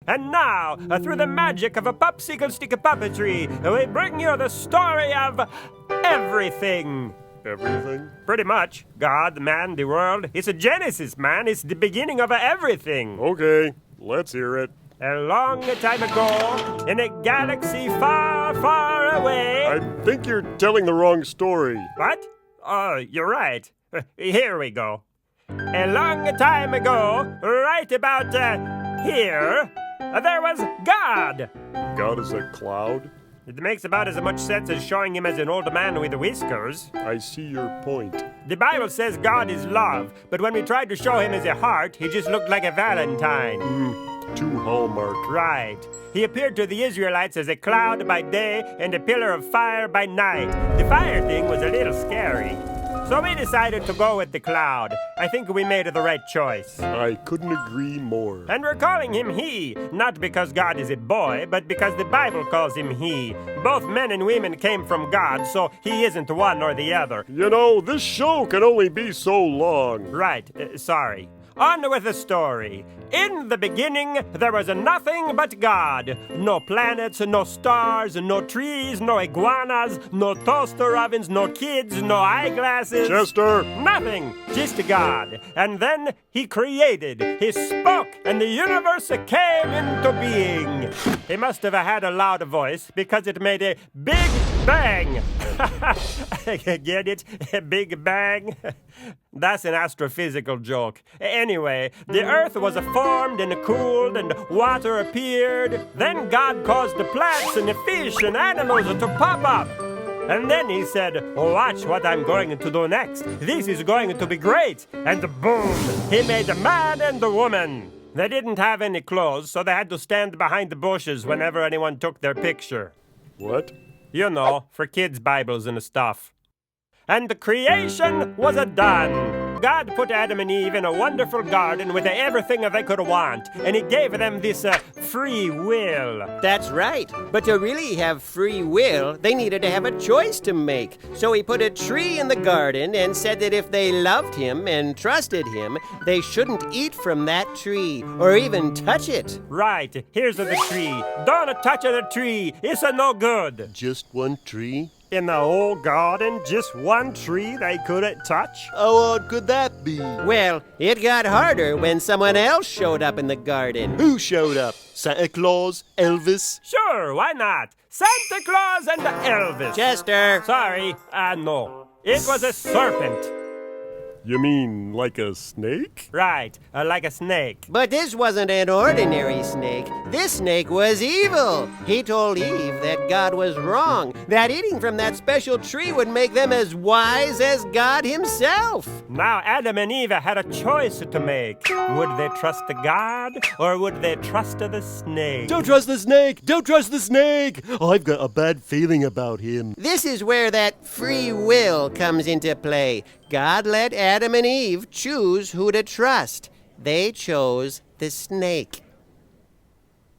And now, through the magic of a popsicle stick puppetry, we bring you the story of everything. Everything? Pretty much. God, man, the world. It's a Genesis, man. It's the beginning of everything. Okay, let's hear it. A long time ago, in a galaxy far, far away... I think you're telling the wrong story. What? Oh, you're right. Here we go. A long time ago, right about here, there was God. God is a cloud? It makes about as much sense as showing him as an old man with whiskers. I see your point. The Bible says God is love, but when we tried to show him as a heart, he just looked like a Valentine. Too Hallmark. Right. He appeared to the Israelites as a cloud by day and a pillar of fire by night. The fire thing was a little scary. So we decided to go with the cloud. I think we made the right choice. I couldn't agree more. And we're calling him he, not because God is a boy, but because the Bible calls him he. Both men and women came from God, so he isn't one or the other. You know, this show can only be so long. Right, sorry. On with the story. In the beginning, there was nothing but God. No planets, no stars, no trees, no iguanas, no toaster ovens, no kids, no eyeglasses. Chester! Nothing, just God. And then he created. He spoke, and the universe came into being. He must have had a loud voice because it made a big bang. Get it? A big bang? That's an astrophysical joke. Anyway, the earth was formed and cooled and water appeared. Then God caused the plants and the fish and animals to pop up. And then he said, watch what I'm going to do next. This is going to be great. And boom, he made a man and a woman. They didn't have any clothes, so they had to stand behind the bushes whenever anyone took their picture. What? You know, for kids' Bibles and stuff. And the creation was done. God put Adam and Eve in a wonderful garden with everything they could want, and he gave them this free will. That's right. But to really have free will, they needed to have a choice to make. So he put a tree in the garden and said that if they loved him and trusted him, they shouldn't eat from that tree or even touch it. Right, here's the tree. Don't touch the tree. It's no good. Just one tree? In the whole garden, just one tree they couldn't touch? How odd could that be? Well, it got harder when someone else showed up in the garden. Who showed up? Santa Claus? Elvis? Sure, why not? Santa Claus and Elvis. Chester! Sorry, no. It was a serpent. You mean like a snake? Right, like a snake. But this wasn't an ordinary snake. This snake was evil. He told Eve that God was wrong, that eating from that special tree would make them as wise as God himself. Now Adam and Eve had a choice to make. Would they trust God, or would they trust the snake? Don't trust the snake! Don't trust the snake! I've got a bad feeling about him. This is where that free will comes into play. God let Adam and Eve choose who to trust. They chose the snake.